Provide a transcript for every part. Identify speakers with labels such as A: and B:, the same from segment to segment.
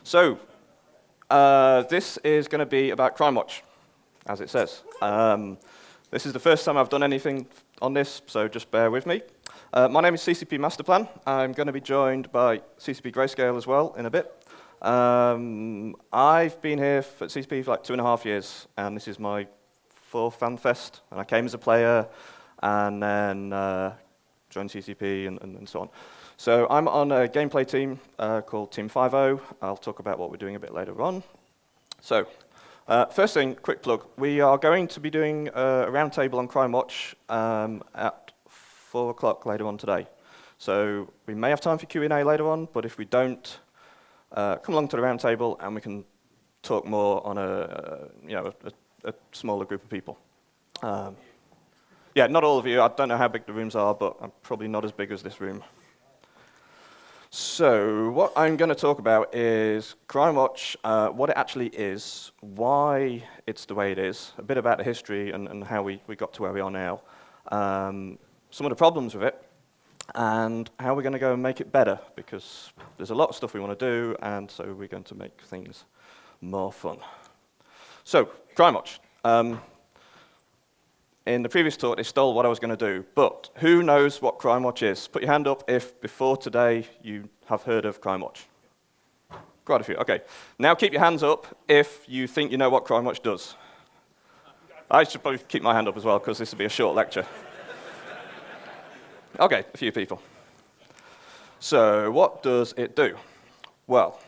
A: So, this is going to be about CrimeWatch, as it says. This is the first time I've done anything on this, so just bear with me. My name is CCP Masterplan. I'm going to be joined by CCP Greyscale as well in a bit. I've been here at CCP for like 2.5 years, and this is my 4th Fanfest. And I came as a player, and then joined CCP and so on. So I'm on a gameplay team called Team 5.0. I'll talk about what we're doing a bit later on. So, first thing, quick plug. We are going to be doing a roundtable on CrimeWatch at 4 o'clock later on today. So we may have time for Q&A later on, but if we don't, come along to the roundtable and we can talk more on a smaller group of people. Yeah, not all of you. I don't know how big the rooms are, but I'm probably not as big as this room. So what I'm going to talk about is CrimeWatch, what it actually is, why it's the way it is, a bit about the history and how we got to where we are now, some of the problems with it, and how we're going to go and make it better, because there's a lot of stuff we want to do, and so we're going to make things more fun. So, CrimeWatch. In the previous talk, they stole what I was going to do, but who knows what CrimeWatch is? Put your hand up if before today you have heard of CrimeWatch. Quite a few, okay. Now keep your hands up if you think you know what CrimeWatch does. I should probably keep my hand up as well, because this will be a short lecture. Okay, a few people. So what does it do? Well,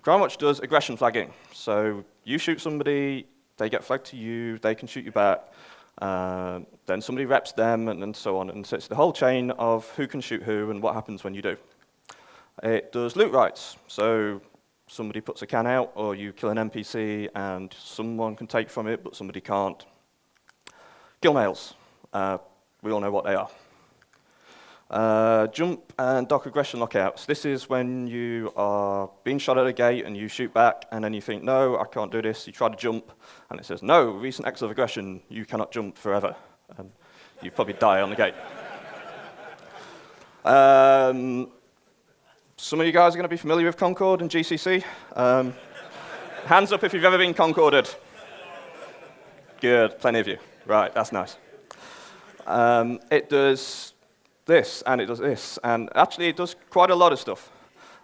A: CrimeWatch does aggression flagging. So you shoot somebody, they get flagged to you, they can shoot you back. Then somebody reps them, and so on. And so it's the whole chain of who can shoot who and what happens when you do. It does loot rights. So somebody puts a can out, or you kill an NPC, and someone can take from it, but somebody can't. Kill mails. We all know what they are. Jump and dock aggression lockouts. This is when you are being shot at a gate and you shoot back, and then you think, no, I can't do this. You try to jump, and it says, no, recent acts of aggression, you cannot jump forever. And you probably die on the gate. Some of you guys are going to be familiar with Concord and GCC. Hands up if you've ever been Concorded. Good, plenty of you. Right, that's nice. It does this, and it does this, and actually it does quite a lot of stuff.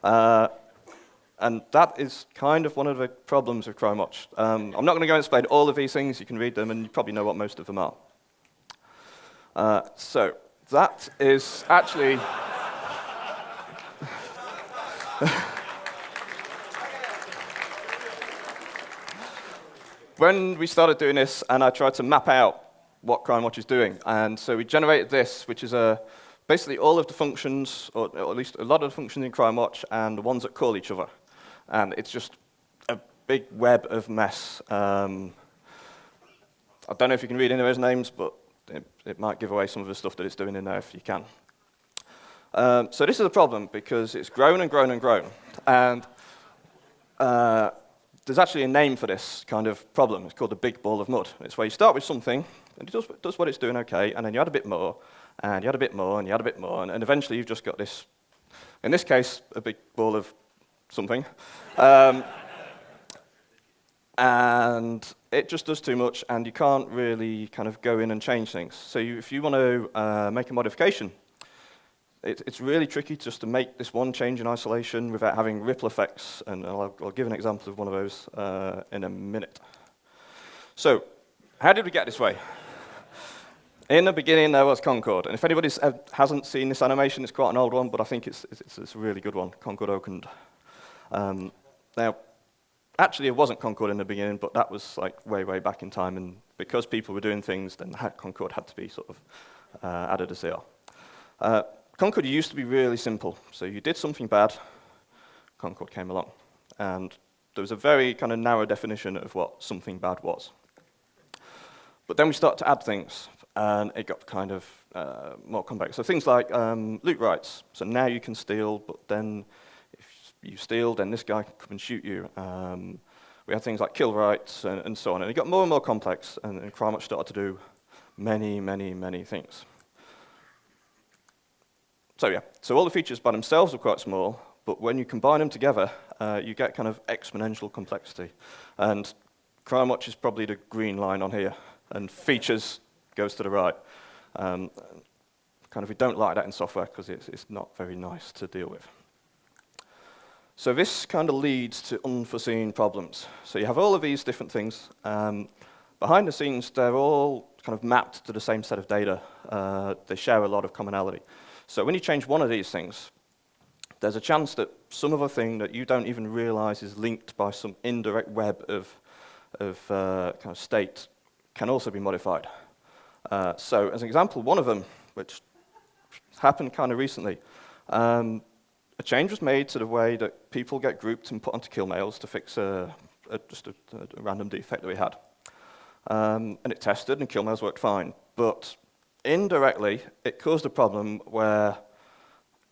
A: And that is kind of one of the problems with CrimeWatch. I'm not going to go and explain all of these things. You can read them, and you probably know what most of them are. So that is actually... When we started doing this, and I tried to map out what CrimeWatch is doing, and so we generated this, which is basically all of the functions, or at least a lot of the functions in CrimeWatch, and the ones that call each other. And it's just a big web of mess. I don't know if you can read any of those names, but it might give away some of the stuff that it's doing in there if you can. So this is a problem, because it's grown and grown and grown. And there's actually a name for this kind of problem. It's called the big ball of mud. It's where you start with something, and it does what it's doing okay, and then you add a bit more, and you add a bit more, and you add a bit more, and eventually you've just got this, in this case, a big ball of something. And it just does too much, and you can't really kind of go in and change things. So if you want to make a modification, it's really tricky just to make this one change in isolation without having ripple effects, and I'll give an example of one of those in a minute. So how did we get this way? In the beginning, there was Concord, and if anybody hasn't seen this animation, it's quite an old one, but I think it's a really good one, Concord opened. Now, actually, it wasn't Concord in the beginning, but that was like way, way back in time, and because people were doing things, then Concord had to be sort of added as they are. Concord used to be really simple, so you did something bad, Concord came along, and there was a very kind of narrow definition of what something bad was. But then we started to add things, and it got kind of more complex. So things like loot rights. So now you can steal, but then if you steal, then this guy can come and shoot you. We had things like kill rights and so on. And it got more and more complex, and CrimeWatch started to do many, many, many things. So yeah, so all the features by themselves were quite small, but when you combine them together, you get kind of exponential complexity. And CrimeWatch is probably the green line on here, and features goes to the right. Kind of we don't like that in software because it's not very nice to deal with. So this kind of leads to unforeseen problems. So you have all of these different things. Behind the scenes, they're all kind of mapped to the same set of data. They share a lot of commonality. So when you change one of these things, there's a chance that some other thing that you don't even realize is linked by some indirect web of kind of state can also be modified. So as an example, one of them, which happened kind of recently, a change was made to the way that people get grouped and put onto kill mails to fix just a random defect that we had. And it tested, and kill mails worked fine. But indirectly, it caused a problem where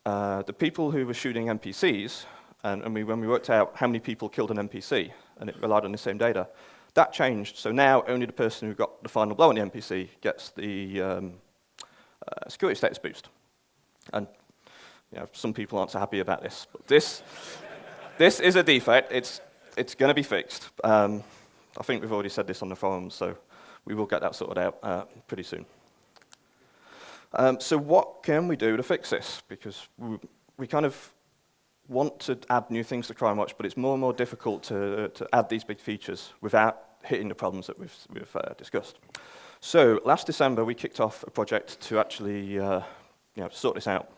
A: the people who were shooting NPCs, and when we worked out how many people killed an NPC, and it relied on the same data, that changed. So now only the person who got the final blow on the NPC gets the security status boost. And some people aren't so happy about this. But this is a defect. It's going to be fixed. I think we've already said this on the forums, so we will get that sorted out pretty soon. So what can we do to fix this? Because we kind of want to add new things to CrimeWatch, but it's more and more difficult to add these big features without hitting the problems that we've discussed. So last December, we kicked off a project to actually sort this out.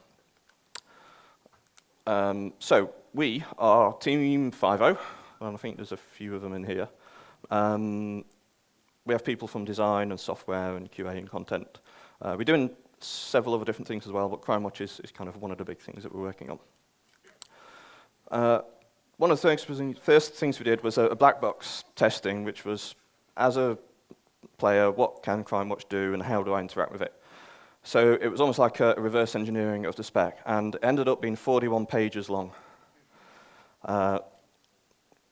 A: So we are Team 5.0, and I think there's a few of them in here. We have people from design and software and QA and content. We're doing several other different things as well, but CrimeWatch is kind of one of the big things that we're working on. One of the first things we did was a black box testing, which was, as a player, what can CrimeWatch do and how do I interact with it? So it was almost like a reverse engineering of the spec, and it ended up being 41 pages long,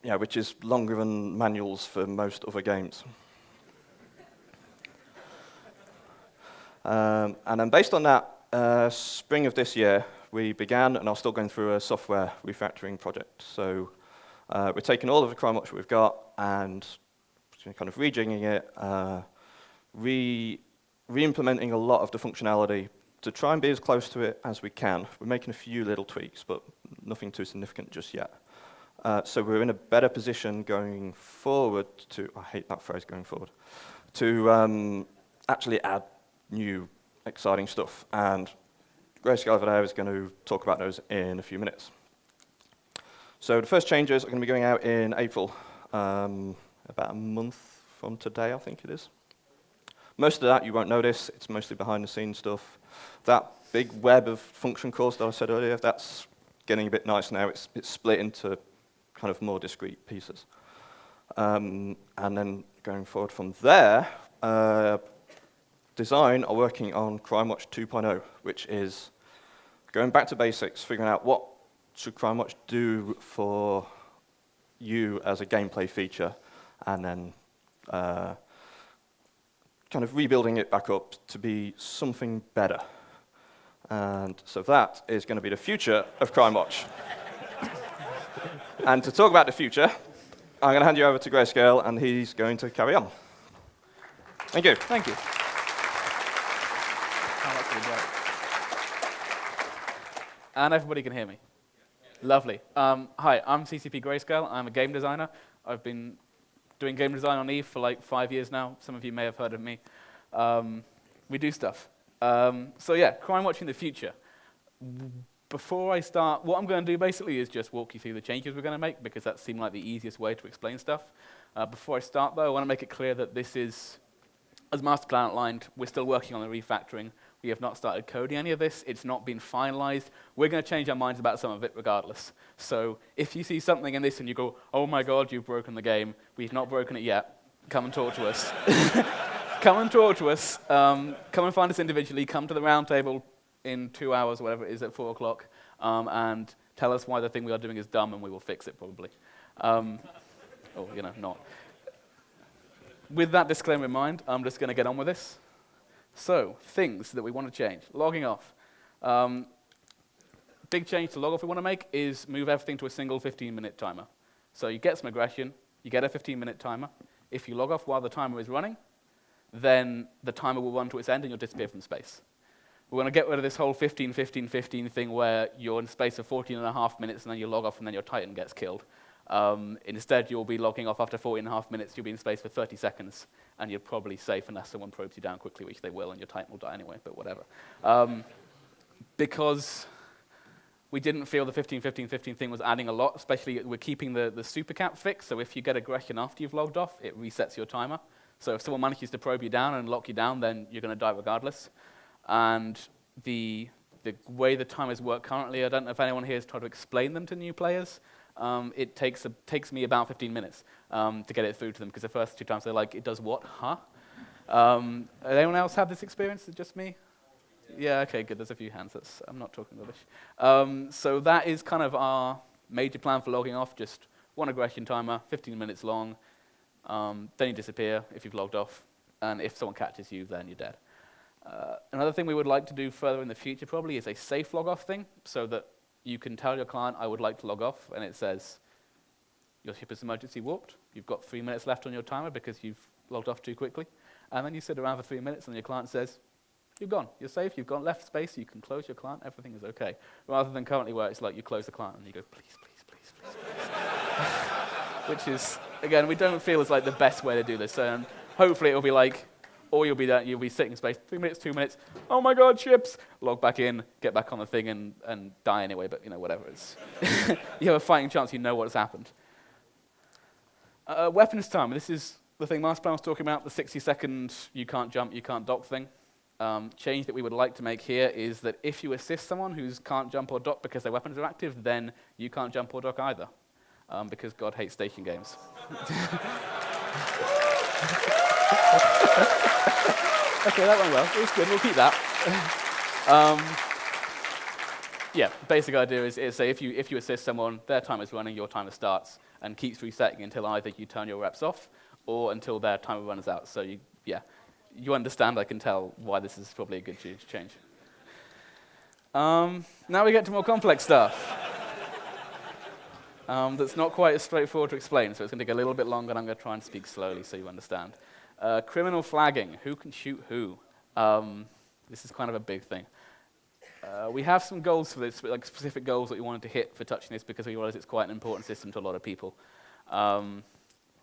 A: which is longer than manuals for most other games. And then based on that, spring of this year, we began and are still going through a software refactoring project. So we're taking all of the CrimeWatch we've got and kind of rejigging it, re-implementing a lot of the functionality to try and be as close to it as we can. We're making a few little tweaks, but nothing too significant just yet. So we're in a better position going forward to, I hate that phrase, going forward, to actually add new exciting stuff. And Greyscale over there is going to talk about those in a few minutes. So the first changes are going to be going out in April, about a month from today, I think it is. Most of that you won't notice. It's mostly behind the scenes stuff. That big web of function calls that I said earlier, that's getting a bit nice now. It's split into kind of more discrete pieces. And then going forward from there, design are working on CrimeWatch 2.0, which is going back to basics, figuring out what should CrimeWatch do for you as a gameplay feature, and then kind of rebuilding it back up to be something better. And so that is going to be the future of CrimeWatch. And to talk about the future, I'm going to hand you over to Greyscale, and he's going to carry on. Thank you.
B: Thank you. And everybody can hear me. Lovely. Hi, I'm CCP Greyscale. I'm a game designer. I've been doing game design on EVE for like 5 years now. Some of you may have heard of me. We do stuff. So yeah, CrimeWatch in the future. Before I start, what I'm going to do basically is just walk you through the changes we're going to make, because that seemed like the easiest way to explain stuff. Before I start, though, I want to make it clear that this is, as Masterplan outlined, we're still working on the refactoring. We have not started coding any of this. It's not been finalized. We're going to change our minds about some of it regardless. So if you see something in this and you go, oh my God, you've broken the game, we've not broken it yet, come and talk to us. Come and talk to us. Come and find us individually. Come to the round table in 2 hours, whatever it is, at 4 o'clock, and tell us why the thing we are doing is dumb, and we will fix it probably. Or, not. With that disclaimer in mind, I'm just going to get on with this. So, things that we want to change. Logging off. big change to log off we want to make is move everything to a single 15-minute timer. So you get some aggression, you get a 15-minute timer. If you log off while the timer is running, then the timer will run to its end and you'll disappear from space. We want to get rid of this whole 15, 15, 15 thing where you're in space for 14 and a half minutes and then you log off and then your Titan gets killed. Instead, you'll be logging off after 14 and a half minutes, you'll be in space for 30 seconds, and you're probably safe unless someone probes you down quickly, which they will, and your Titan will die anyway, but whatever. Because we didn't feel the 15, 15, 15 thing was adding a lot, especially we're keeping the super cap fixed, so if you get aggression after you've logged off, it resets your timer. So if someone manages to probe you down and lock you down, then you're going to die regardless. And the way the timers work currently, I don't know if anyone here has tried to explain them to new players. It takes me about 15 minutes to get it through to them, because the first 2 times they're like, it does what? Huh? Anyone else have this experience? Is it just me? Yeah, okay, good. There's a few hands. I'm not talking rubbish. So that is kind of our major plan for logging off, just one aggression timer, 15 minutes long. Then you disappear if you've logged off, and if someone catches you, then you're dead. Another thing we would like to do further in the future probably is a safe log off thing, so that you can tell your client, I would like to log off, and it says, your ship is emergency warped, you've got 3 minutes left on your timer because you've logged off too quickly, and then you sit around for 3 minutes and your client says, you're gone, you're safe, you've gone left space, you can close your client, everything is okay. Rather than currently where it's like you close the client and you go, please, please, please, please, please. Which is, again, we don't feel is like the best way to do this, and hopefully it'll be like, or you'll be sitting in space, 3 minutes, 2 minutes, oh my god, ships, log back in, get back on the thing and die anyway, but whatever. It's you have a fighting chance, you know what's happened. Weapons time, this is the thing Masterplan was talking about, the 60-second you can't jump, you can't dock thing. Change that we would like to make here is that if you assist someone who can't jump or dock because their weapons are active, then you can't jump or dock either, because God hates station games. Okay, that went well. It was good. We'll keep that. Yeah, basic idea is say if you assist someone, their timer is running, your timer starts, and keeps resetting until either you turn your reps off or until their timer runs out. So you understand. I can tell why this is probably a good change. Now we get to more complex stuff. That's not quite as straightforward to explain, so it's going to take a little bit longer, and I'm going to try and speak slowly so you understand. Criminal flagging, who can shoot who? This is kind of a big thing. We have some goals for this, like specific goals that we wanted to hit for touching this because we realize it's quite an important system to a lot of people.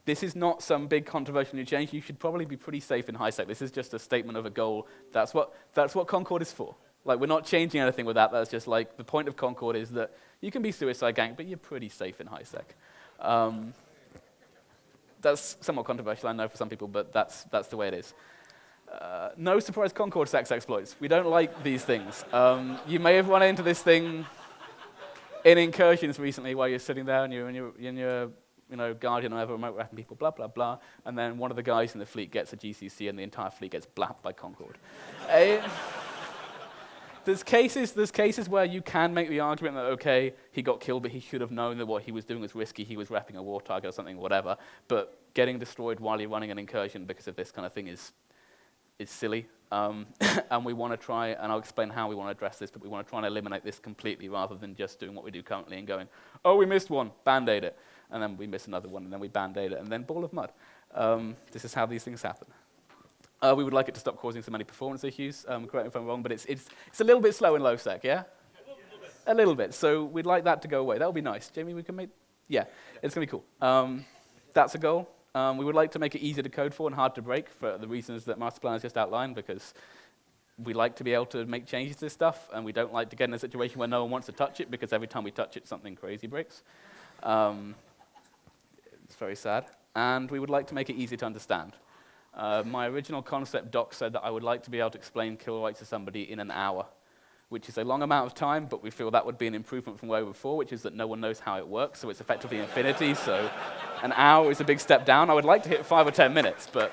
B: This is not some big controversial new change. You should probably be pretty safe in high sec. This is just a statement of a goal. That's what Concord is for. Like, we're not changing anything with that. That's just like the point of Concord is that you can be suicide gang, but you're pretty safe in high sec. That's somewhat controversial, I know, for some people, but that's the way it is. No surprise Concord sex exploits. We don't like these things. You may have run into this thing in incursions recently while you're sitting there and you're in your Guardian or whatever, remote weapon people, blah, blah, blah, and then one of the guys in the fleet gets a GCC and the entire fleet gets blapped by Concord. There's cases where you can make the argument that, okay, he got killed, but he should have known that what he was doing was risky, he was repping a war target or something, whatever, but getting destroyed while you're running an incursion because of this kind of thing is silly, and we want to try, and I'll explain how we want to address this, but we want to try and eliminate this completely rather than just doing what we do currently and going, oh, we missed one, Band-Aid it, and then we miss another one, and then we Band-Aid it, and then ball of mud. This is how these things happen. We would like it to stop causing so many performance issues, correct me if I'm wrong, but it's a little bit slow in low sec, yeah? A little bit, so we'd like that to go away. That would be nice. Jamie, we can make, yeah, it's going to be cool. That's a goal. We would like to make it easy to code for and hard to break for the reasons that Masterplan has just outlined, because we like to be able to make changes to this stuff, and we don't like to get in a situation where no one wants to touch it, because every time we touch it, something crazy breaks. It's very sad. And we would like to make it easy to understand. My original concept doc said that I would like to be able to explain kill rights to somebody in an hour, which is a long amount of time, but we feel that would be an improvement from where we were before, which is that no one knows how it works, so it's effectively infinity, so an hour is a big step down. I would like to hit 5 or 10 minutes, but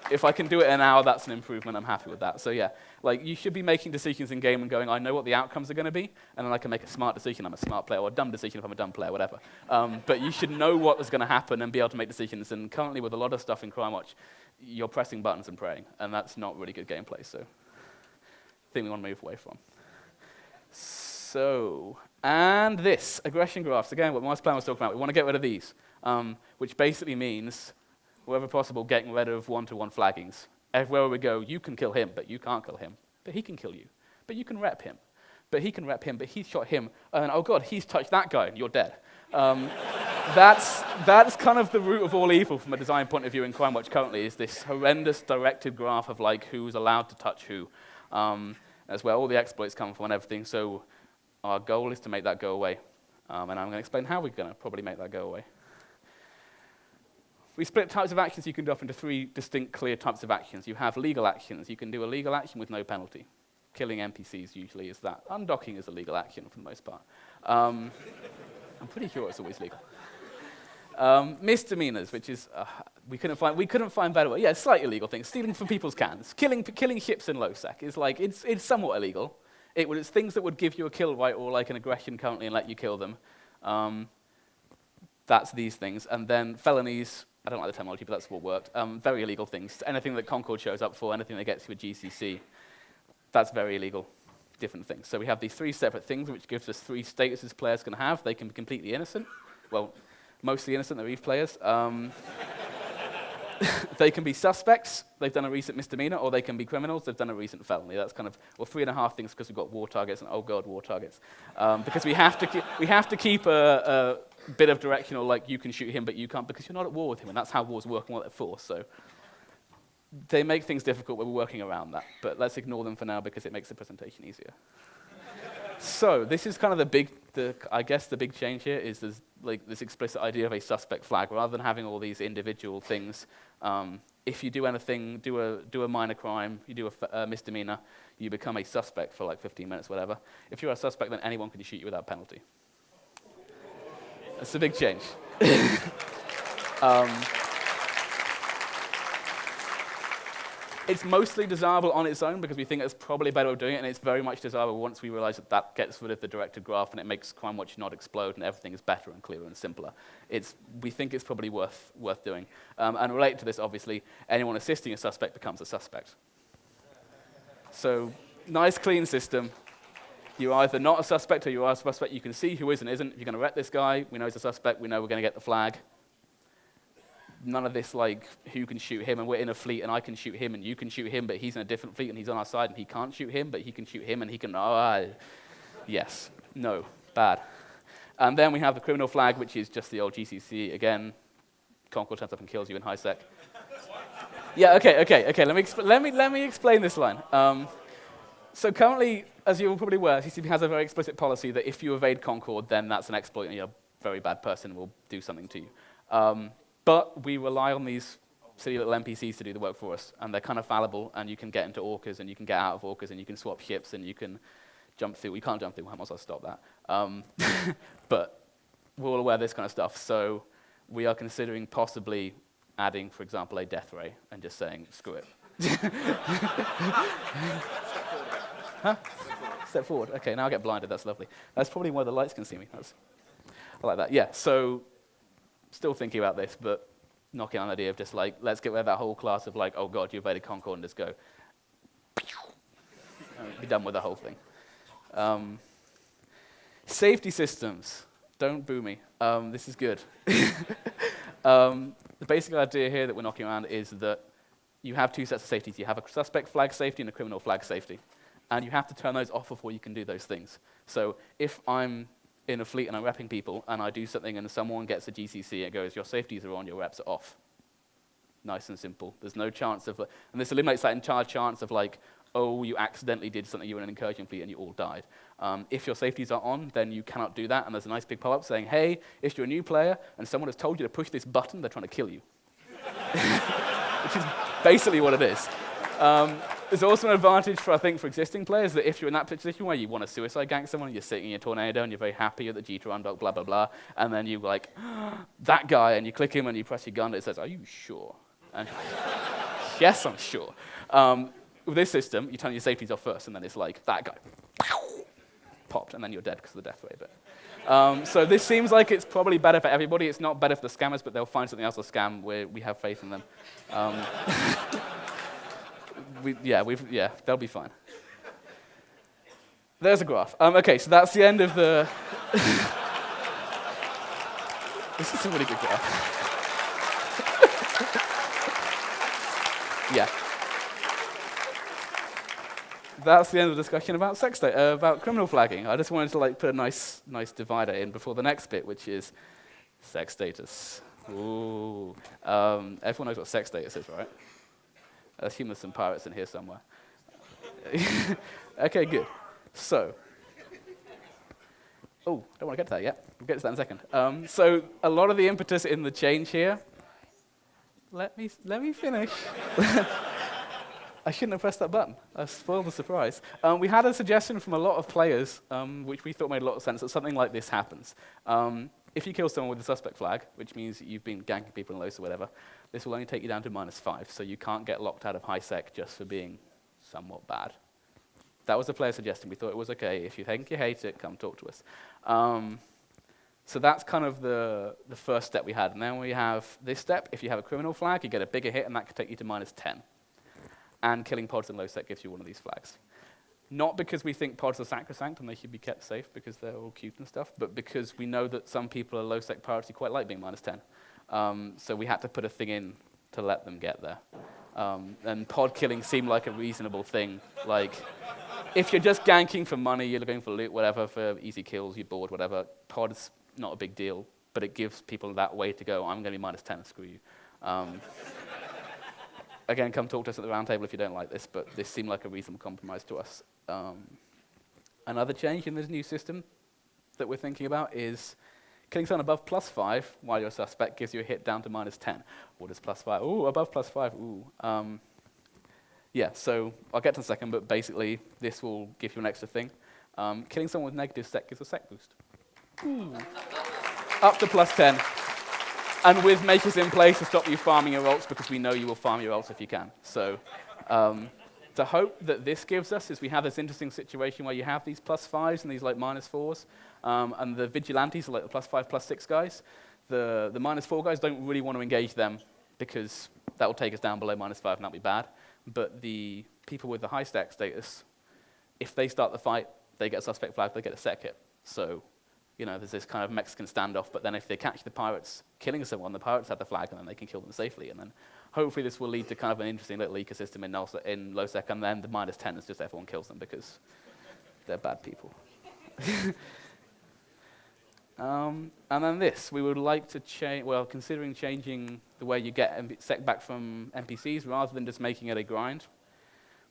B: if I can do it in an hour, that's an improvement. I'm happy with that. So yeah, like, you should be making decisions in game and going, I know what the outcomes are going to be, and then I can make a smart decision. I'm a smart player, or a dumb decision if I'm a dumb player, whatever. But you should know what is going to happen and be able to make decisions, and currently with a lot of stuff in CrimeWatch, you're pressing buttons and praying, and that's not really good gameplay, so thing we want to move away from. So, and this, aggression graphs. Again, what Masterplan was talking about. We want to get rid of these, which basically means, wherever possible, getting rid of one-to-one flaggings. Everywhere we go, you can kill him, but you can't kill him. But he can kill you. But you can rep him. But he can rep him, but he shot him. And oh god, he's touched that guy, and you're dead. That's kind of the root of all evil from a design point of view in CrimeWatch currently, is this horrendous directed graph of like who's allowed to touch who. That's where all the exploits come from and everything. So our goal is to make that go away. And I'm going to explain how we're going to probably make that go away. We split types of actions you can do up into 3 distinct, clear types of actions. You have legal actions. You can do a legal action with no penalty. Killing NPCs usually is that. Undocking is a legal action for the most part. I'm pretty sure it's always legal. Misdemeanors, which is we couldn't find better way. Yeah, slightly illegal things. Stealing from people's cans, killing ships in low-sec is like it's somewhat illegal. It's things that would give you a kill right or like an aggression currently and let you kill them. That's these things, and then felonies. I don't like the terminology, but that's what worked. Very illegal things. Anything that Concord shows up for, anything that gets you a GCC, that's very illegal. Different things. So we have these 3 separate things, which gives us 3 statuses players can have. They can be completely innocent. Well, mostly innocent, they're Eve players. They can be suspects, they've done a recent misdemeanor, or they can be criminals, they've done a recent felony. That's kind of, well, 3.5 things because we've got war targets, and oh god, war targets. Because we have to keep a bit of directional, like you can shoot him, but you can't, because you're not at war with him, and that's how wars work and what they're for. So they make things difficult, but we're working around that. But let's ignore them for now because it makes the presentation easier. So this is kind of the big change here is there's like this explicit idea of a suspect flag rather than having all these individual things. If you do anything, do a minor crime, you do a misdemeanor, you become a suspect for like 15 minutes, whatever. If you're a suspect, then anyone can shoot you without penalty. That's a big change. It's mostly desirable on its own because we think it's probably a better way of doing it, and it's very much desirable once we realize that gets rid of the directed graph and it makes CrimeWatch not explode and everything is better and clearer and simpler. We think it's probably worth doing. And related to this, obviously, anyone assisting a suspect becomes a suspect. So, nice clean system. You're either not a suspect or you are a suspect. You can see who is and isn't. If you're going to rep this guy, we know he's a suspect, we know we're going to get the flag. None of this, like, who can shoot him, and we're in a fleet, and I can shoot him, and you can shoot him, but he's in a different fleet, and he's on our side, and he can't shoot him, but he can shoot him, and he can, yes, no, bad. And then we have the criminal flag, which is just the old GCC. Again, Concord turns up and kills you in high sec. Yeah, okay, let me explain this line. So currently, as you're probably aware, CCP has a very explicit policy that if you evade Concord, then that's an exploit, and you're a very bad person, and we'll do something to you. But we rely on these silly little NPCs to do the work for us, and they're kind of fallible, and you can get into orcas, and you can get out of orcas, and you can swap ships, and you can jump through. We can't jump through, I might as well stop that. But we're all aware of this kind of stuff, so we are considering possibly adding, for example, a death ray, and just saying, screw it. Huh? Step forward. Okay, now I get blinded, that's lovely. That's probably why the lights can see me. I like that, yeah, so still thinking about this, but knocking on the idea of just like, let's get rid of that whole class of like, oh god, you evaded Concord, and just go, be done with the whole thing. Safety systems. Don't boo me. This is good. The basic idea here that we're knocking around is that you have 2 sets of safeties. You have a suspect flag safety and a criminal flag safety. And you have to turn those off before you can do those things. So if I'm in a fleet and I'm repping people, and I do something and someone gets a GCC, it goes, your safeties are on, your reps are off. Nice and simple. There's no chance of, and this eliminates that entire chance of like, oh, you accidentally did something, you were in an incursion fleet and you all died. If your safeties are on, then you cannot do that, and there's a nice big pop-up saying, hey, if you're a new player and someone has told you to push this button, they're trying to kill you. Which is basically what it is. There's also an advantage for, I think, for existing players that if you're in that position where you want to suicide gank someone, you're sitting in your tornado and you're very happy at the G to undock, blah, blah, blah, and then you like, that guy, and you click him and you press your gun, it says, are you sure? And yes, I'm sure. With this system, you turn your safeties off first, and then it's like, that guy, popped, and then you're dead because of the death ray bit. So this seems like it's probably better for everybody. It's not better for the scammers, but they'll find something else to scam where we have faith in them. They'll be fine. There's a graph. Okay, so that's the end of the... This is a really good graph. Yeah. That's the end of the discussion about about criminal flagging. I just wanted to put a nice divider in before the next bit, which is sex status. Ooh. Everyone knows what sex status is, right? I assume there's some pirates in here somewhere. Okay, good. So, don't want to get to that yet. We'll get to that in a second. So, a lot of the impetus in the change here. Let me finish. I shouldn't have pressed that button. I spoiled the surprise. We had a suggestion from a lot of players, which we thought made a lot of sense, that something like this happens. If you kill someone with a suspect flag, which means that you've been ganking people in LOS or whatever, this will only take you down to -5, so you can't get locked out of high sec just for being somewhat bad. That was a player suggestion. We thought it was okay. If you think you hate it, come talk to us. So that's kind of the first step we had. And then we have this step. If you have a criminal flag, you get a bigger hit, and that could take you to -10. And killing pods in low sec gives you one of these flags. Not because we think pods are sacrosanct and they should be kept safe because they're all cute and stuff, but because we know that some people are low sec pirates who quite like being -10. So we had to put a thing in to let them get there. And pod killing seemed like a reasonable thing. Like, if you're just ganking for money, you're looking for loot, whatever, for easy kills, you're bored, whatever, pod's not a big deal, but it gives people that way to go, I'm going to be -10, screw you. Again, come talk to us at the round table if you don't like this, but this seemed like a reasonable compromise to us. Another change in this new system that we're thinking about is killing someone above +5 while you're a suspect gives you a hit down to -10. What is +5? Ooh, above +5, ooh. Yeah, so I'll get to it in a second, but basically this will give you an extra thing. Killing someone with negative sec gives a sec boost. Ooh. Up to +10. And with makers in place to stop you farming your ults, because we know you will farm your ults if you can. So the hope that this gives us is we have this interesting situation where you have these +5s and these -4s, and the vigilantes are like the +5, +6 guys. The -4 guys don't really want to engage them because that will take us down below -5 and that'll be bad. But the people with the high stack status, if they start the fight, they get a suspect flag, they get a sec hit. So, there's this kind of Mexican standoff, but then if they catch the pirates killing someone, the pirates have the flag, and then they can kill them safely. And then hopefully this will lead to kind of an interesting little ecosystem in low sec, and then the -10 is just everyone kills them because they're bad people. And then this, we would like to change, considering changing the way you get sec back from NPCs, rather than just making it a grind,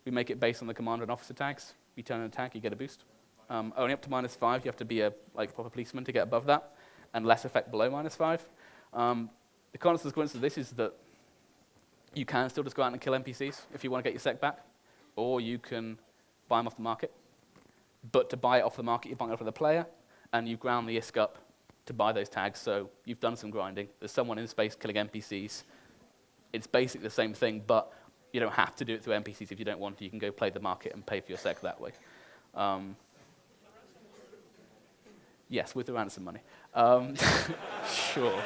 B: we make it based on the commander and officer tags. You turn an attack, you get a boost. Only up to -5, you have to be a proper policeman to get above that, and less effect below -5. The consequence of this is that you can still just go out and kill NPCs if you want to get your sec back, or you can buy them off the market. But to buy it off the market, you're buying it off of the player, and you ground the ISK up to buy those tags, so you've done some grinding. There's someone in space killing NPCs. It's basically the same thing, but you don't have to do it through NPCs if you don't want to. You can go play the market and pay for your sec that way. Yes, with the ransom money. Sure.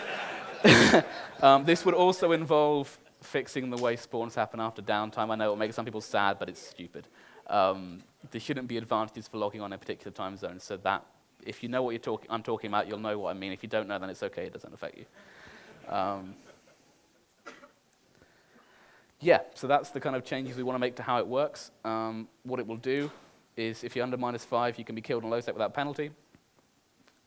B: This would also involve fixing the way spawns happen after downtime. I know it will make some people sad, but it's stupid. There shouldn't be advantages for logging on a particular time zone, so that if you know what I'm talking about, you'll know what I mean. If you don't know, then it's okay, it doesn't affect you. Yeah, so that's the kind of changes we want to make to how it works. What it will do is if you're under -5, you can be killed on low sec without penalty.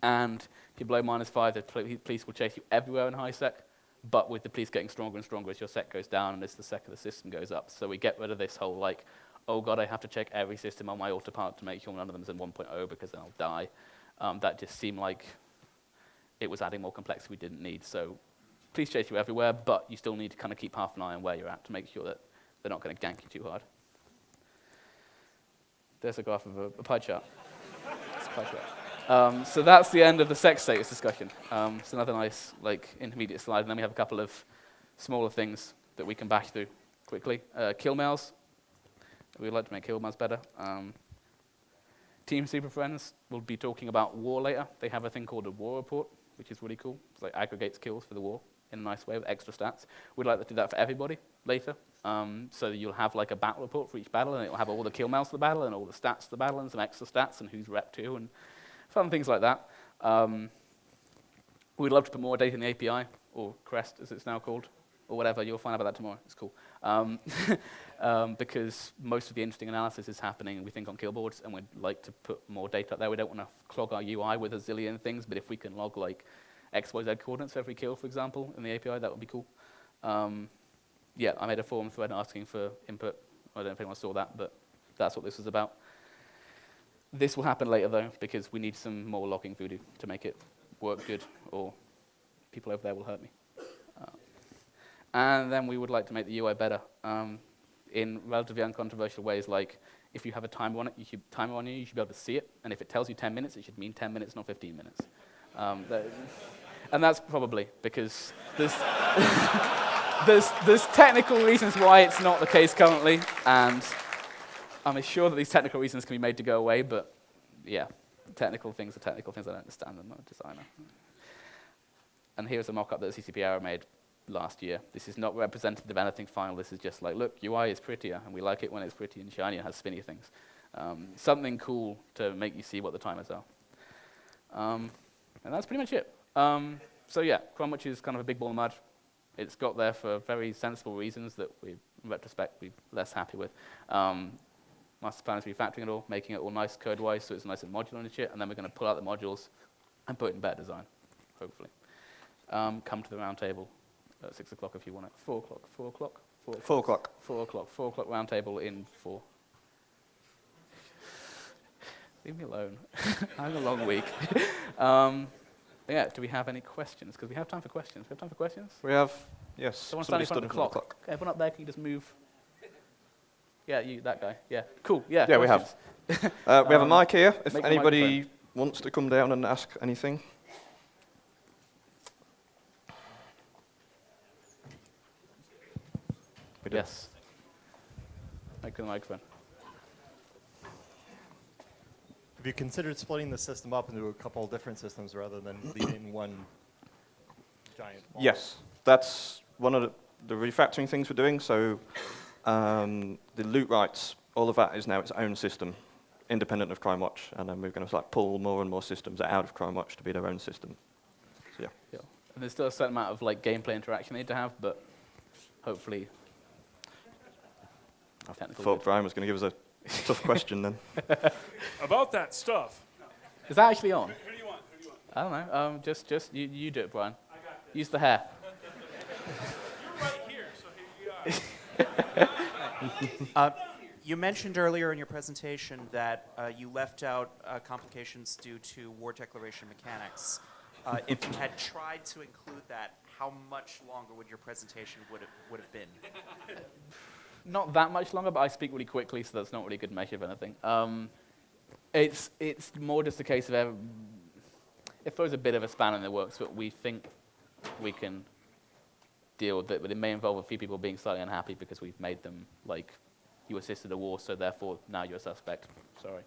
B: And if you're below -5, the police will chase you everywhere in high sec, but with the police getting stronger and stronger as your sec goes down and as the sec of the system goes up. So we get rid of this whole oh god, I have to check every system on my autopilot to make sure none of them is in 1.0 because then I'll die. That just seemed like it was adding more complexity we didn't need. So police chase you everywhere, but you still need to kind of keep half an eye on where you're at to make sure that they're not going to gank you too hard. There's a graph of a pie chart. It's a pie chart. So that's the end of the sex status discussion. It's another nice intermediate slide, and then we have a couple of smaller things that we can bash through quickly. Kill mails. We'd like to make kill mails better. Team Super Friends will be talking about war later. They have a thing called a war report, which is really cool. It's like aggregates kills for the war in a nice way with extra stats. We'd like to do that for everybody later. So you'll have like a battle report for each battle, and it will have all the kill mounts of the battle, and all the stats of the battle, and some extra stats, and who's rep to, and fun things like that. We'd love to put more data in the API, or Crest as it's now called, or whatever. You'll find out about that tomorrow. It's cool. Because most of the interesting analysis is happening, we think, on kill boards, and we'd like to put more data up there. We don't want to clog our UI with a zillion things, but if we can log like XYZ coordinates for every kill, for example, in the API, that would be cool. Yeah, I made a forum thread asking for input. I don't know if anyone saw that, but that's what this is about. This will happen later, though, because we need some more logging voodoo to make it work good, or people over there will hurt me. And then we would like to make the UI better in relatively uncontroversial ways, like if you have a timer on it, you should be able to see it, and if it tells you 10 minutes, it should mean 10 minutes, not 15 minutes. And that's probably because there's technical reasons why it's not the case currently, and I'm sure that these technical reasons can be made to go away, but yeah, technical things are technical things. I don't understand them. I'm not a designer. And here's a mock-up that the CCP Arrow made last year. This is not representative of anything final. This is just like, look, UI is prettier, and we like it when it's pretty and shiny and has spinny things. Something cool to make you see what the timers are. And that's pretty much it. So yeah, CrimeWatch is kind of a big ball of mud. It's got there for very sensible reasons that we, in retrospect, we're less happy with. Masterplan is refactoring it all, making it all nice code-wise, so it's nice and modular and shit, and then we're going to pull out the modules and put it in better design, hopefully. Come to the round table at 6 o'clock if you want it. 4 o'clock, 4 o'clock?
A: 4 o'clock.
B: 4 o'clock, 4 o'clock round table in 4. Leave me alone. I have a long week. Yeah, do we have any questions? Because we have time for questions. We have time for questions?
A: We have, yes.
B: Someone standing in front of the clock. Okay, everyone up there, can you just move? Yeah, you, that guy. Yeah, cool. Yeah,
A: yeah, we have. We have a mic here. If
B: make
A: anybody wants to come down and ask anything.
B: Yes. Make the microphone.
C: Have you considered splitting the system up into a couple of different systems rather than leaving one giant ball?
A: Yes, that's one of the refactoring things we're doing. So the loot rights, all of that is now its own system, independent of CrimeWatch, and then we're going to pull more and more systems out of CrimeWatch to be their own system. So yeah.
B: Yeah. And there's still a certain amount of gameplay interaction they need to have, but hopefully.
A: I thought Brian was going to give us a tough question then.
D: About that stuff.
B: Is that actually on?
D: Who do you want?
B: I don't know. Just you do it, Brian.
D: I got this.
B: Use the hair.
D: You're right here, so here you are.
E: You mentioned earlier in your presentation that you left out complications due to war declaration mechanics. If you had tried to include that, how much longer would your presentation would have been?
B: Not that much longer, but I speak really quickly, so that's not really a good measure of anything. It's more just a case of it throws a bit of a spanner in the works, but we think we can deal with it. But it may involve a few people being slightly unhappy because we've made them you assisted a war, so therefore now you're a suspect. Sorry.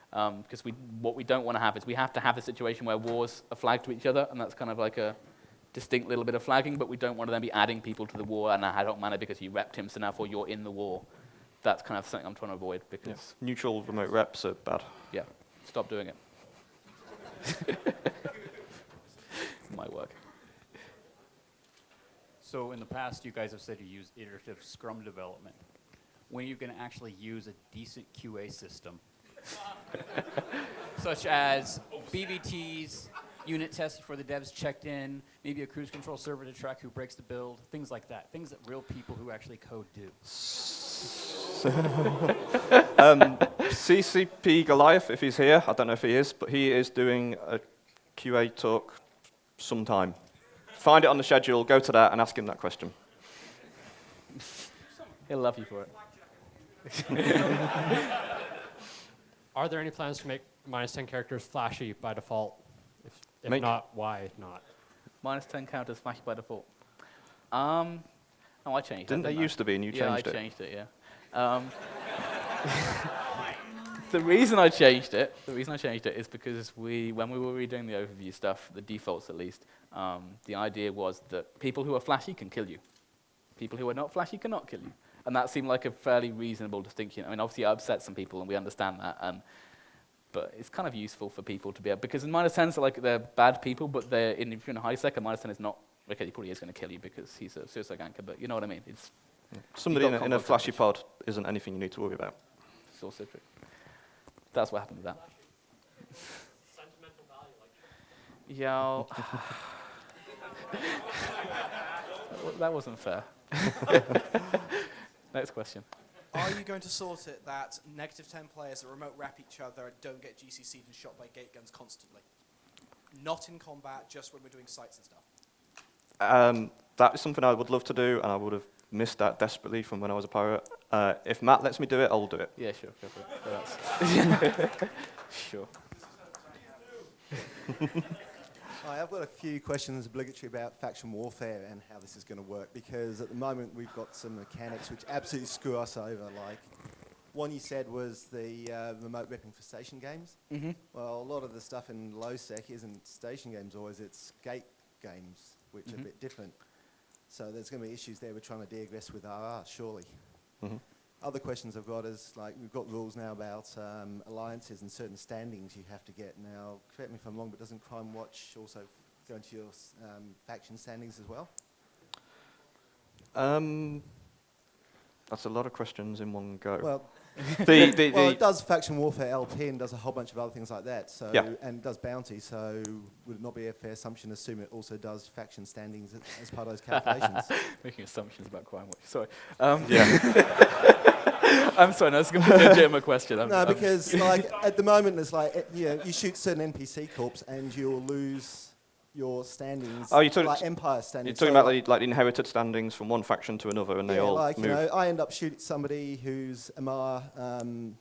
B: Because what we don't want to have is we have to have a situation where wars are flagged to each other, and that's kind of like a distinct little bit of flagging, but we don't want to then be adding people to the war in a ad hoc manner because you repped him, so therefore you're in the war. That's kind of something I'm trying to avoid because...
A: Yeah. Neutral remote reps are bad.
B: Yeah, stop doing it. Might work.
F: So in the past, you guys have said you use iterative Scrum development. When are you going to actually use a decent QA system? Such as BVTs, unit tests before the devs checked in, maybe a cruise control server to track who breaks the build, things like that. Things that real people who actually code do.
A: CCP Goliath, if he's here, I don't know if he is, but he is doing a QA talk sometime. Find it on the schedule, go to that, and ask him that question.
B: He'll love you for it.
G: Are there any plans to make -10 characters flashy by default? If not, why not?
B: -10 characters flashy by default. No, I changed it.
A: Didn't they used to be and you changed it?
B: Yeah, I changed it, yeah. The reason I changed it is because when we were redoing the overview stuff, the defaults at least, the idea was that people who are flashy can kill you. People who are not flashy cannot kill you. And that seemed like a fairly reasonable distinction. I mean, obviously, it upsets some people, and we understand that. But it's kind of useful for people to be able, because in minus 10s, like, they're bad people, but if you're in a high sec, a minus 10 is not, okay, he probably is going to kill you because he's a suicide ganker, but you know what I mean?
A: Somebody in a flashy pod isn't anything you need to worry about.
B: It's also true. That's what happened with that.
G: Sentimental value, like.
B: Yeah. That wasn't fair. Next question.
H: Are you going to sort it that -10 players that remote wrap each other and don't get GCC'd and shot by gate guns constantly? Not in combat, just when we're doing sites and stuff.
A: That is something I would love to do, and I would have missed that desperately from when I was a pirate. If Matt lets me do it, I'll do it.
B: Yeah, sure. Go for it. Sure.
I: Hi, I've got a few questions obligatory about faction warfare and how this is going to work, because at the moment we've got some mechanics which absolutely screw us over. Like, one you said was the remote weapon for station games.
B: Mm-hmm.
I: Well, a lot of the stuff in low sec isn't station games always, it's gate games, which are a bit different. So there's going to be issues there with trying to de-aggress with RR, surely.
A: Mm-hmm.
I: Other questions I've got is, like, we've got rules now about alliances and certain standings you have to get. Now, correct me if I'm wrong, but doesn't CrimeWatch also go into your faction standings as well?
A: That's a lot of questions in one go.
I: Well,
A: the
I: well, it does faction warfare LP and does a whole bunch of other things like that. So,
A: Yeah.
I: and it does bounty. So, would it not be a fair assumption to assume it also does faction standings as part of those calculations?
B: Making assumptions about CrimeWatch. Sorry.
A: yeah.
B: I'm sorry, no, it's a completely legitimate question.
I: No, because like at the moment it's like you shoot certain NPC corps and you'll lose your standings.
A: Oh, you're talking
I: like Empire standings.
A: You're talking about like the inherited standings from one faction to another, and they all
I: like
A: move.
I: you know, I end up shooting somebody who's Amar, an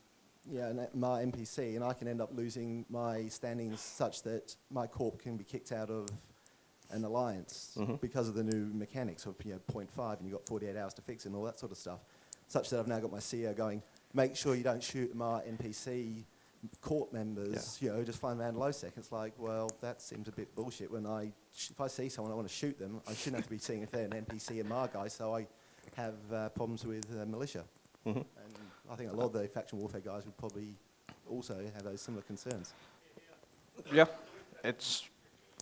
I: Amar NPC, and I can end up losing my standings such that my corp can be kicked out of an alliance because of the new mechanics of 0.5, and you've got 48 hours to fix it and all that sort of stuff. Such that I've now got my CEO going, make sure you don't shoot my NPC court members, just flying around low sec. It's like, well, that seems a bit bullshit. When if I see someone, I want to shoot them, I shouldn't have to be seeing if they're an NPC Amar guy, so I have problems with militia. And I think a lot of the faction warfare guys would probably also have those similar concerns.
A: Yeah, it's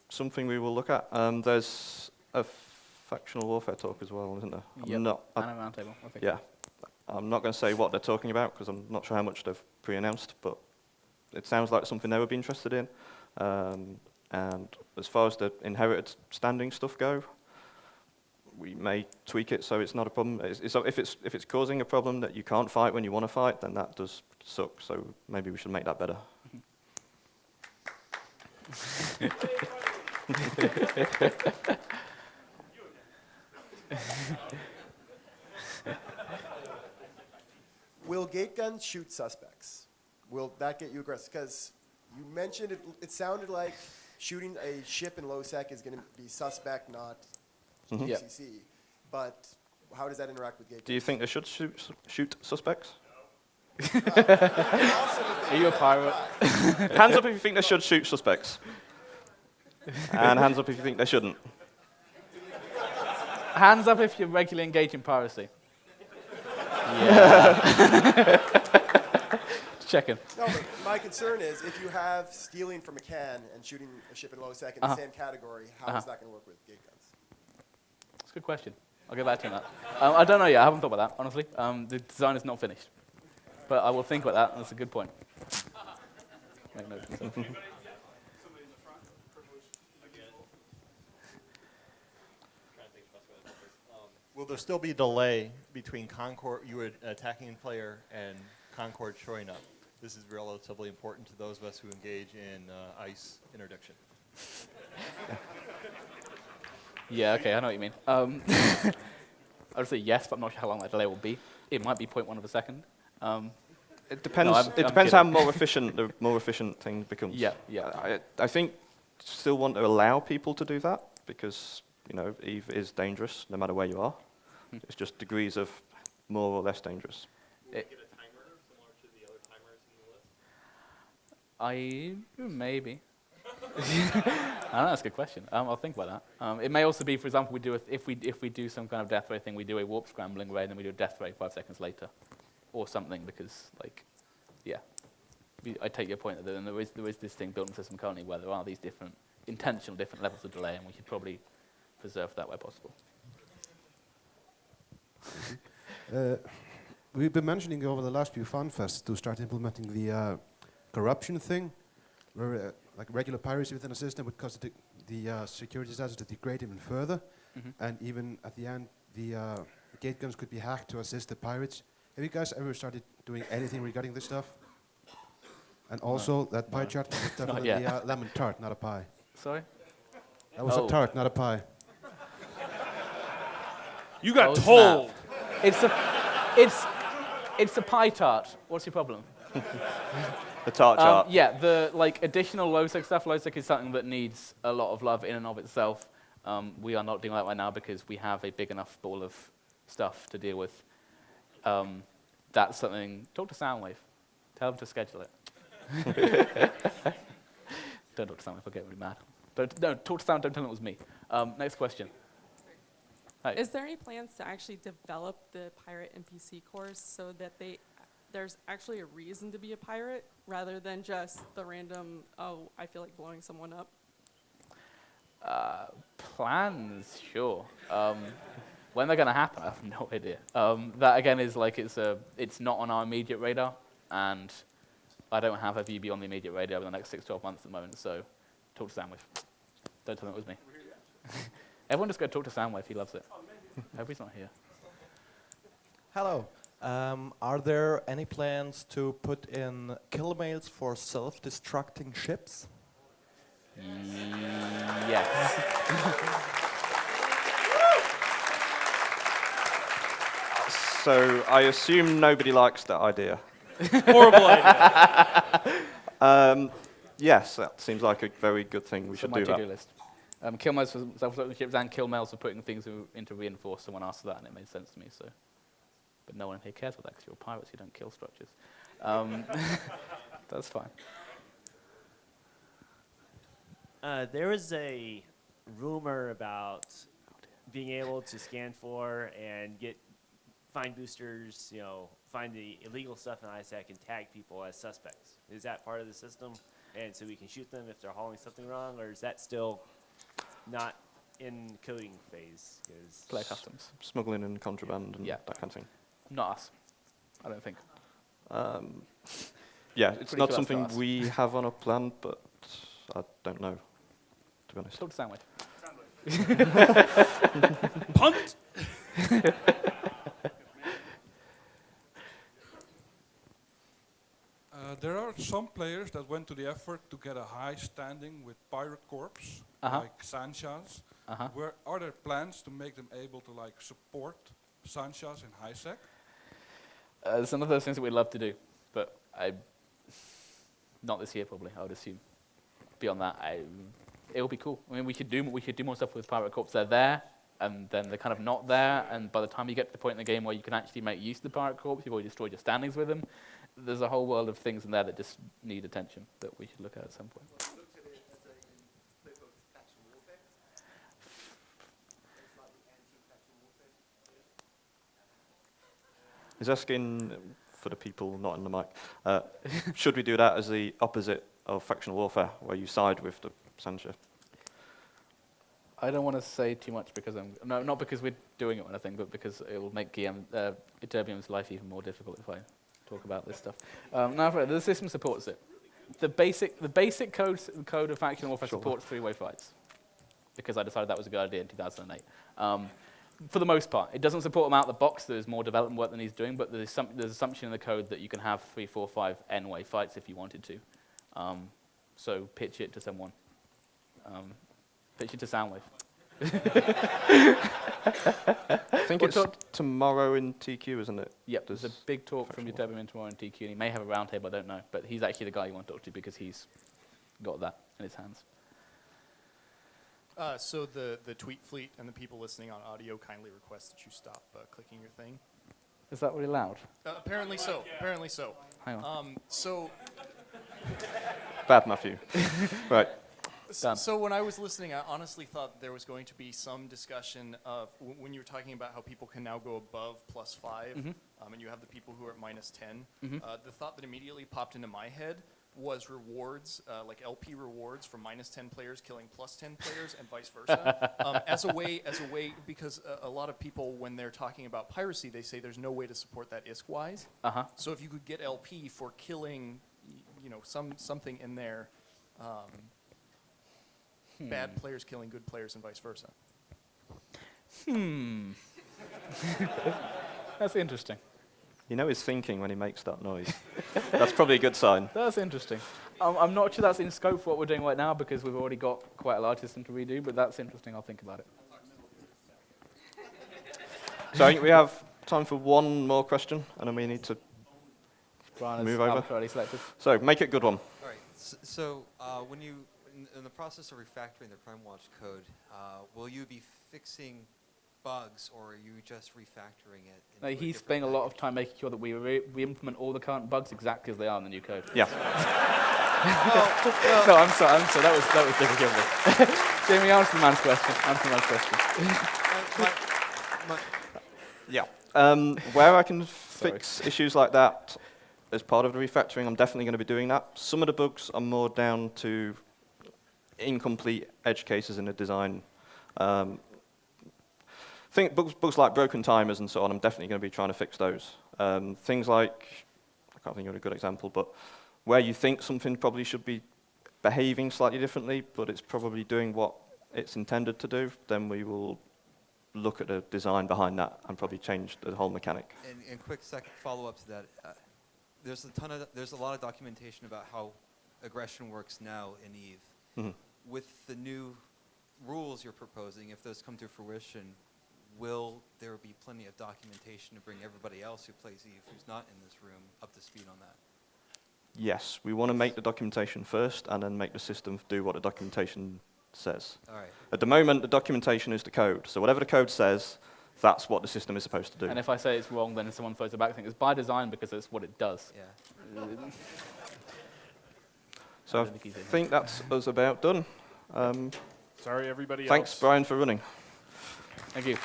A: something we will look at. There's a factional warfare talk as well, isn't there?
B: Yep.
A: I'm not.
B: And a roundtable, I think.
A: Yeah. I'm not going to say what they're talking about because I'm not sure how much they've pre-announced, but it sounds like something they would be interested in. And as far as the inherited standing stuff go, we may tweak it so it's not a problem. If it's causing a problem that you can't fight when you want to fight, then that does suck. So maybe we should make that better.
J: Will gate guns shoot suspects? Will that get you aggressive? Because you mentioned it sounded like shooting a ship in low sec is going to be suspect, not GCC. But how does that interact with gate guns?
A: Do you think they should shoot suspects?
B: Are you a pirate?
A: Hands up if you think they should shoot suspects. And hands up if you think they shouldn't.
B: Hands up if you regularly engage in piracy. Yeah. Checking.
J: No, but my concern is if you have stealing from a can and shooting a ship in low sec in the same category, how is that going to work with gate guns?
B: That's a good question. I'll get back to you on that. I don't know yet. I haven't thought about that, honestly. The design is not finished. But I will think about that. That's a good point. Make notes of myself.
C: Will there still be a delay between Concord, you attacking player, and Concord showing up? This is relatively important to those of us who engage in ICE interdiction.
B: Yeah, okay, I know what you mean. I would say yes, but I'm not sure how long that delay will be. It might be 0.1 of a second.
A: It depends.
B: No,
A: it depends how more efficient the more efficient thing becomes.
B: Yeah, yeah.
A: I think still want to allow people to do that because Eve is dangerous no matter where you are. It's just degrees of more or less dangerous.
B: Maybe. I don't know, that's a good question. I'll think about that. It may also be, for example, if we do some kind of death ray thing, we do a warp scrambling ray, and then we do a death ray 5 seconds later, or something. Because, like, yeah, I take your point that there is this thing built in the system currently where there are these intentional different levels of delay, and we should probably preserve that where possible.
K: We've been mentioning over the last few Fanfests to start implementing the corruption thing, where like regular piracy within a system would cause the security status to degrade even further, and even at the end, the gate guns could be hacked to assist the pirates. Have you guys ever started doing anything regarding this stuff? And also, that pie chart was definitely a lemon tart, not a pie.
B: Sorry?
K: That was a tart, not a pie.
D: You got told.
B: It's a pie tart. What's your problem?
A: The tart chart.
B: Yeah, the additional low-sec stuff. Low-sec is something that needs a lot of love in and of itself. We are not doing that right now because we have a big enough ball of stuff to deal with. That's something. Talk to Soundwave. Tell them to schedule it. Don't talk to Soundwave. I'll get really mad. Talk to Sound. Don't tell them it was me. Next question. Hi.
L: Is there any plans to actually develop the pirate NPC course so that there's actually a reason to be a pirate rather than just the random, oh, I feel like blowing someone up?
B: Plans, sure. When they're going to happen, I have no idea. That again is like it's not on our immediate radar, and I don't have a view beyond the immediate radar over the next 6-12 months at the moment. So, talk to Soundwave. Don't tell them it was me. Everyone just go talk to Soundwave. He loves it. I hope he's not here.
M: Hello. Are there any plans to put in kill mails for self-destructing ships?
B: Yes.
A: So I assume nobody likes that idea.
D: Horrible idea.
A: Yes, that seems like a very good thing. We should do that.
B: List. Kill mails for self-destructing ships and kill mails for putting things into reinforce. Someone asked that, and it made sense to me. So, but no one here cares about that because you're pirates. You don't kill structures. That's fine.
N: There is a rumor about being able to scan for and find boosters, find the illegal stuff in ISAC and tag people as suspects. Is that part of the system? And so we can shoot them if they're hauling something wrong, or is that still not in coding phase?
B: Player customs.
A: Smuggling and contraband and that kind of thing.
B: Not us, I don't think.
A: Yeah, it's not
B: close to
A: something
B: us.
A: we have on our plan, but I don't know, to be honest.
B: Talk to Soundwave.
D: Punt!
O: There are some players that went to the effort to get a high standing with Pirate Corps, like Sanchas. Are there plans to make them able to support Sanchas in HiSec?
B: It's one of those things that we'd love to do, but not this year probably, I would assume. Beyond that, it will be cool. I mean, we should do more stuff with Pirate Corps. They're there, and then they're kind of not there, and by the time you get to the point in the game where you can actually make use of the Pirate Corps, you've already destroyed your standings with them. There's a whole world of things in there that just need attention that we should look at some point.
A: He's asking, for the people not in the mic, should we do that as the opposite of factional warfare, where you side with the Sancha?
B: I don't want to say too much because not because we're doing it or anything, but because it will make Eterbium's life even more difficult if I talk about this stuff. No, the system supports it. The basic code of factional warfare supports three-way fights, because I decided that was a good idea in 2008. For the most part, it doesn't support them out of the box. There's more development work than he's doing, but there's assumption in the code that you can have 3, 4, 5 N-way fights if you wanted to. So pitch it to someone. Pitch it to Soundwave.
A: I think it's tomorrow in TQ, isn't it?
B: Yep, there's a big talk from Eterbium tomorrow in TQ, and he may have a roundtable, I don't know, but he's actually the guy you want to talk to because he's got that in his hands.
P: So the tweet fleet and the people listening on audio kindly request that you stop clicking your thing.
B: Is that really loud?
P: Apparently so. Apparently so.
B: Hang on.
P: So
A: Bad, Matthew. Right.
P: So when I was listening, I honestly thought there was going to be some discussion of when you were talking about how people can now go above +5, and you have the people who are at -10. The thought that immediately popped into my head was rewards, like LP rewards for -10 players killing +10 players, and vice versa, as a way, because a lot of people, when they're talking about piracy, they say there's no way to support that ISK-wise. So if you could get LP for killing, something in there. Bad players killing good players and vice versa.
B: That's interesting.
A: You know he's thinking when he makes that noise. That's probably a good sign.
B: That's interesting. I'm not sure that's in scope for what we're doing right now because we've already got quite a large system to redo, but that's interesting. I'll think about it.
A: So I think we have time for one more question, and then we need to move over.
B: Selected.
A: So make it a good one.
Q: All right. So when you in the process of refactoring the CrimeWatch code, will you be fixing bugs, or are you just refactoring it?
B: No, he's spending a lot of time making sure that we implement all the current bugs exactly as they are in the new code.
A: Yeah.
B: No, I'm sorry. That was difficult. Jamie, answer the man's question.
A: Yeah. Where I can fix issues like that as part of the refactoring, I'm definitely going to be doing that. Some of the bugs are more down to incomplete edge cases in the design. Think bugs like broken timers and so on, I'm definitely going to be trying to fix those. Things like, I can't think of a good example, but where you think something probably should be behaving slightly differently, but it's probably doing what it's intended to do, then we will look at the design behind that and probably change the whole mechanic.
Q: And quick second follow-up to that, there's a lot of documentation about how aggression works now in EVE. With the new rules you're proposing, if those come to fruition, will there be plenty of documentation to bring everybody else who plays EVE who's not in this room up to speed on that?
A: Yes, we want to make the documentation first and then make the system do what the documentation says.
Q: All right.
A: At the moment, the documentation is the code. So whatever the code says, that's what the system is supposed to do.
B: And if I say it's wrong, then someone throws it back. I think it's by design because it's what it does.
Q: Yeah.
A: So I think that's us about done.
D: Sorry, everybody else.
A: Thanks, Brian, for running.
B: Thank you.